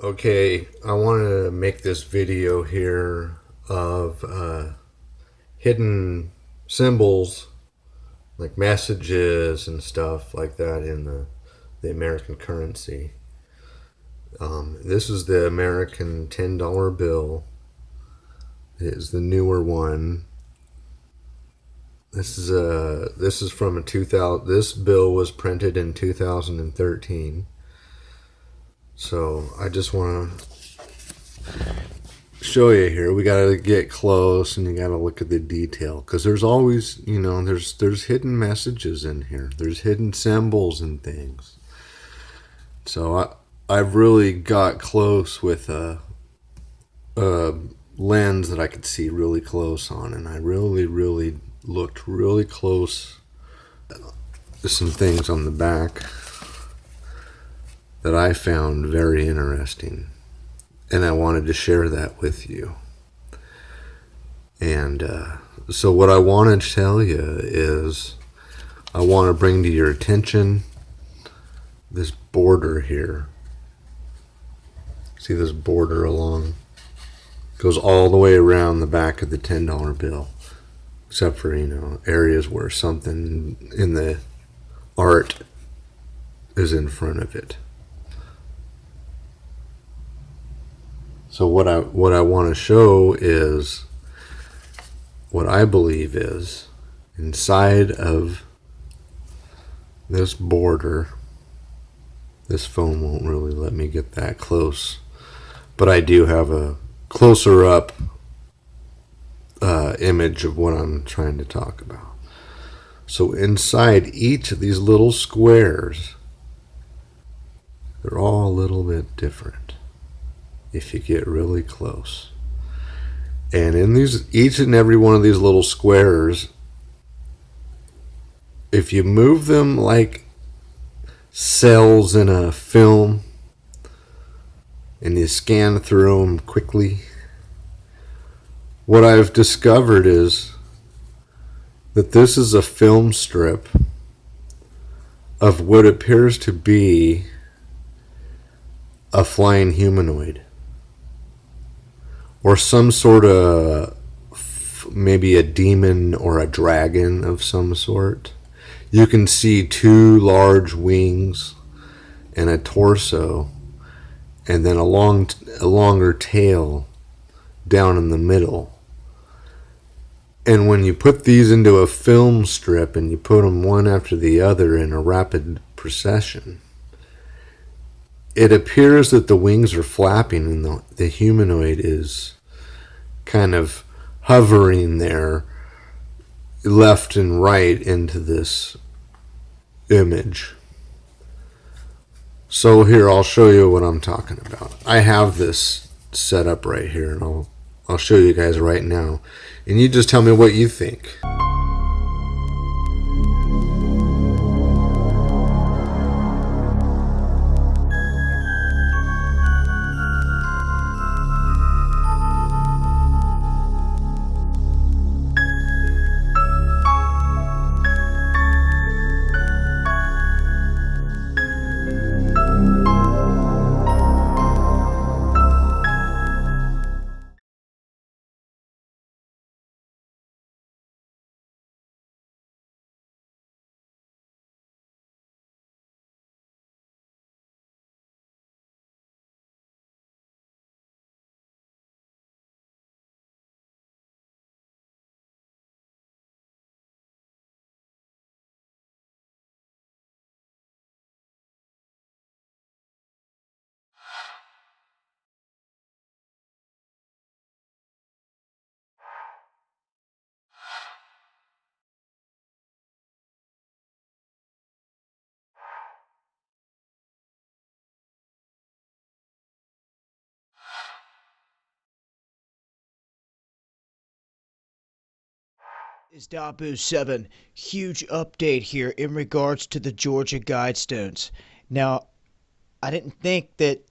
Okay, I want to make this video here of hidden symbols like messages and stuff like that in the American currency. This is the American $10 bill. It is the newer one. This is from a 2000. This bill was printed in 2013. So I just want to show you here. We got to get close and you got to look at the detail because there's always, there's hidden messages in here. There's hidden symbols and things. So I've really got close with a lens that I could see really close on, and I really looked really close. There's some things on the back that I found very interesting, and I wanted to share that with you. And so what I want to tell you is I want to bring to your attention this border here. See this border along? Goes all the way around the back of the $10 bill, except for, areas where something in the art is in front of it. So what I want to show is what I believe is inside of this border. This phone won't really let me get that close, but I do have a closer up image of what I'm trying to talk about. So inside each of these little squares, they're all a little bit different if you get really close. And in each and every one of these little squares, if you move them like cells in a film and you scan through them quickly, what I've discovered is that this is a film strip of what appears to be a flying humanoid or some sort of maybe a demon or a dragon of some sort. You can see two large wings and a torso, and then a longer tail down in the middle. And when you put these into a film strip and you put them one after the other in a rapid procession, it appears that the wings are flapping and the humanoid is kind of hovering there left and right into this image. So here, I'll show you what I'm talking about. I have this set up right here, and I'll show you guys right now, and you just tell me what you think. Is Dabu7. Huge update here in regards to the Georgia Guidestones. Now, I didn't think that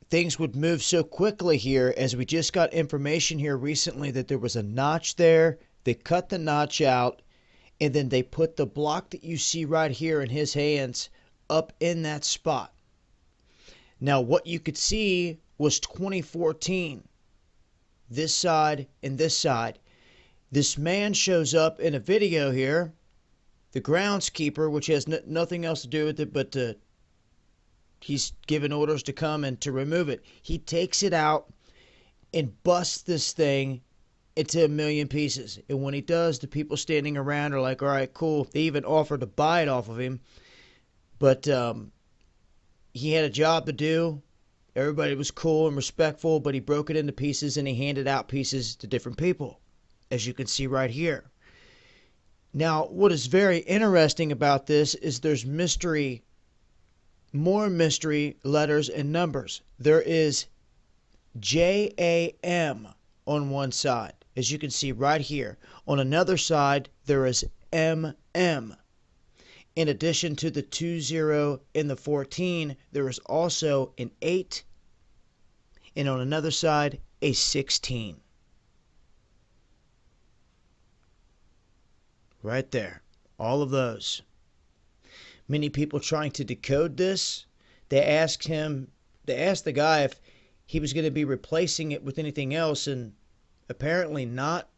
things would move so quickly here, as we just got information here recently that there was a notch there. They cut the notch out, and then they put the block that you see right here in his hands up in that spot. Now, what you could see was 2014, this side and this side. This man shows up in a video here, the groundskeeper, which has nothing else to do with it but he's given orders to come and to remove it. He takes it out and busts this thing into a million pieces. And when he does, the people standing around are like, all right, cool. They even offer to buy it off of him. But he had a job to do. Everybody was cool and respectful, but he broke it into pieces and he handed out pieces to different people, as you can see right here. Now, what is very interesting about this is there's more mystery letters and numbers. There is JAM on one side, as you can see right here. On another side, there is MM. In addition to the 20 and the 14, there is also an 8, and on another side, a 16. Right there. All of those. Many people trying to decode this, they asked the guy if he was going to be replacing it with anything else, and apparently not.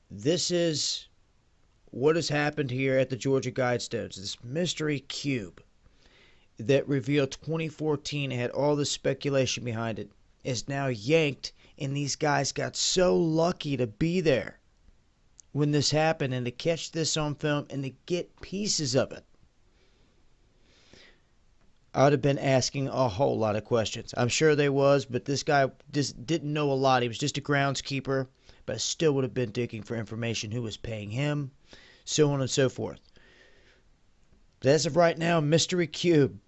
This is what has happened here at the Georgia Guidestones. This mystery cube that revealed 2014 had all this speculation behind it is now yanked, and these guys got so lucky to be there when this happened and to catch this on film and to get pieces of it. I would have been asking a whole lot of questions. I'm sure there was, but this guy just didn't know a lot. He was just a groundskeeper, but I still would have been digging for information. Who was paying him, so on and so forth. But as of right now, Mystery Cube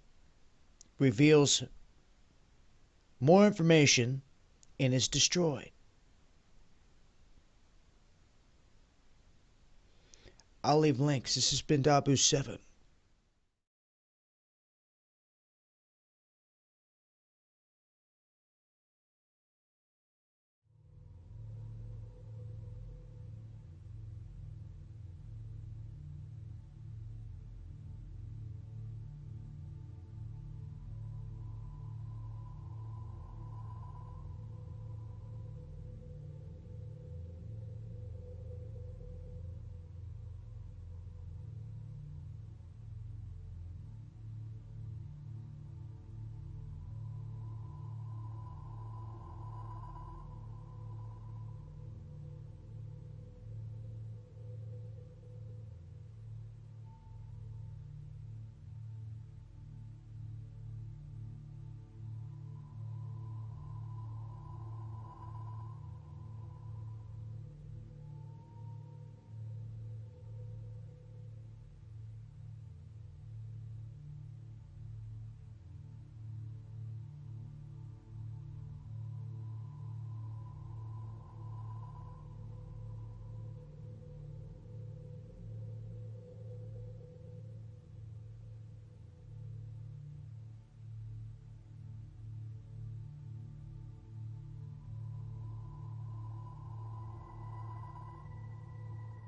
reveals more information and is destroyed. I'll leave links. This has been Dabu7.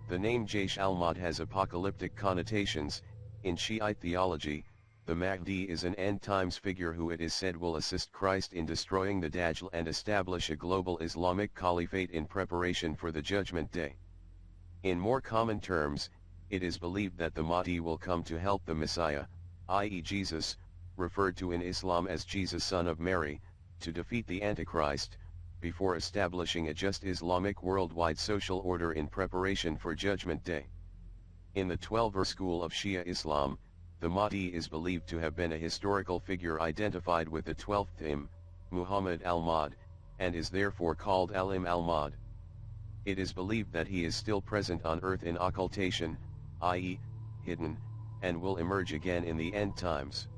The name Jaish al-Mahdi has apocalyptic connotations. In Shiite theology, the Mahdi is an end-times figure who it is said will assist Christ in destroying the Dajjal and establish a global Islamic caliphate in preparation for the Judgment Day. In more common terms, it is believed that the Mahdi will come to help the Messiah, i.e. Jesus, referred to in Islam as Jesus son of Mary, to defeat the Antichrist, before establishing a just Islamic worldwide social order in preparation for Judgment Day. In the Twelver school of Shia Islam, the Mahdi is believed to have been a historical figure identified with the 12th Imam, Muhammad al-Mahdi, and is therefore called al-Imam al-Mahdi. It is believed that he is still present on earth in occultation, i.e., hidden, and will emerge again in the end times.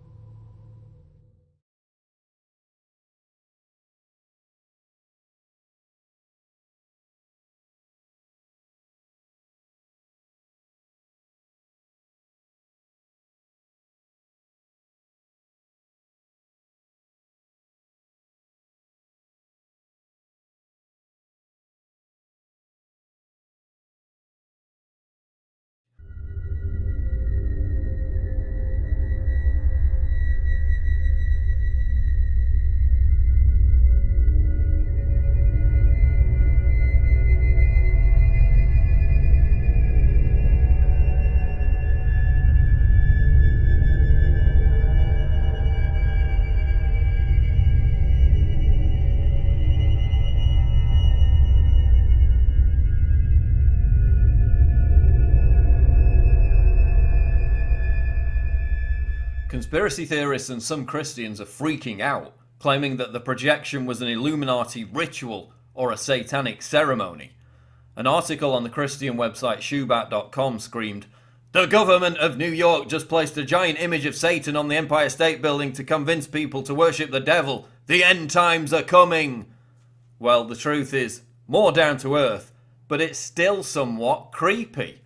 Conspiracy theorists and some Christians are freaking out, claiming that the projection was an Illuminati ritual or a satanic ceremony. An article on the Christian website Shubat.com screamed, "The government of New York just placed a giant image of Satan on the Empire State Building to convince people to worship the devil. The end times are coming." Well, the truth is more down to earth, but it's still somewhat creepy.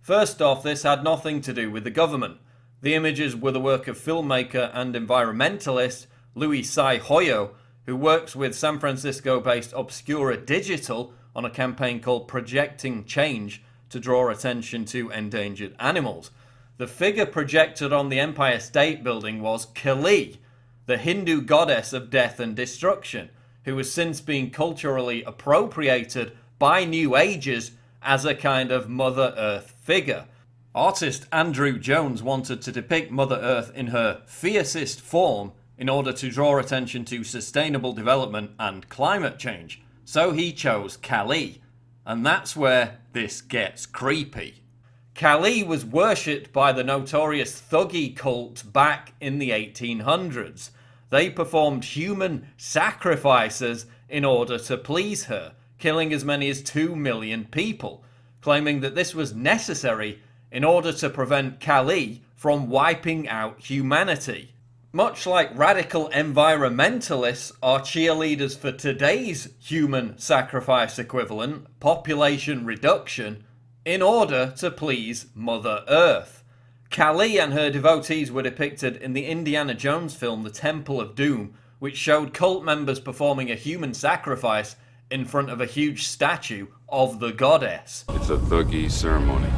First off, this had nothing to do with the government. The images were the work of filmmaker and environmentalist Louis Tsai Hoyo, who works with San Francisco-based Obscura Digital on a campaign called Projecting Change to draw attention to endangered animals. The figure projected on the Empire State Building was Kali, the Hindu goddess of death and destruction, who has since been culturally appropriated by New Agers as a kind of Mother Earth figure. Artist Andrew Jones wanted to depict Mother Earth in her fiercest form in order to draw attention to sustainable development and climate change, so he chose Kali. And that's where this gets creepy. Kali was worshipped by the notorious Thuggee cult back in the 1800s. They performed human sacrifices in order to please her, killing as many as 2 million people, claiming that this was necessary in order to prevent Kali from wiping out humanity. Much like radical environmentalists are cheerleaders for today's human sacrifice equivalent, population reduction, in order to please Mother Earth. Kali and her devotees were depicted in the Indiana Jones film The Temple of Doom, which showed cult members performing a human sacrifice in front of a huge statue of the goddess. It's a Thuggee ceremony.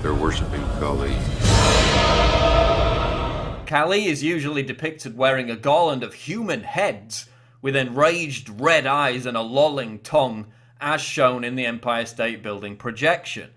They're worshipping Kali. Kali is usually depicted wearing a garland of human heads with enraged red eyes and a lolling tongue, as shown in the Empire State Building projection.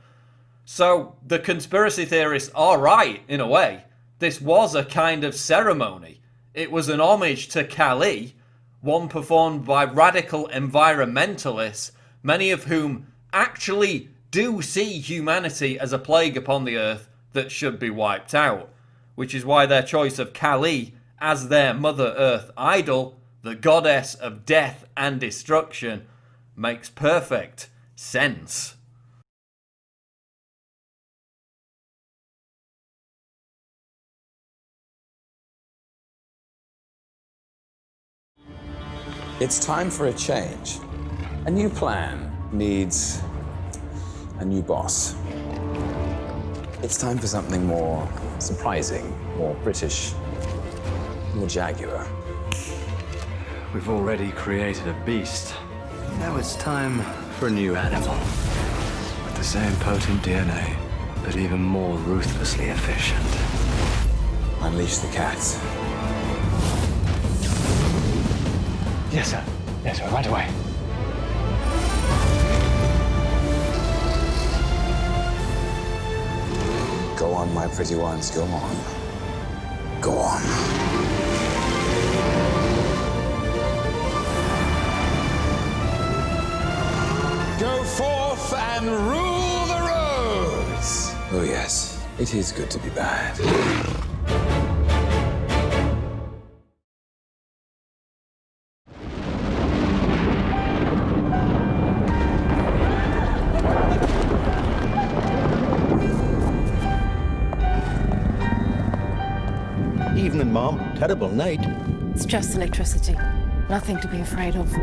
So, the conspiracy theorists are right, in a way. This was a kind of ceremony. It was an homage to Kali, one performed by radical environmentalists, many of whom actually do see humanity as a plague upon the earth that should be wiped out, which is why their choice of Kali as their Mother Earth idol, the goddess of death and destruction, makes perfect sense. It's time for a change. A new plan needs a new boss. It's time for something more surprising, more British, more Jaguar. We've already created a beast. Now it's time for a new animal. With the same potent DNA, but even more ruthlessly efficient. Unleash the cats. Yes, sir. Yes, sir. Right away. Go on, my pretty ones, go on. Go on. Go forth and rule the roads! Oh yes, it is good to be bad. Evening, Mom. Terrible night. It's just electricity. Nothing to be afraid of.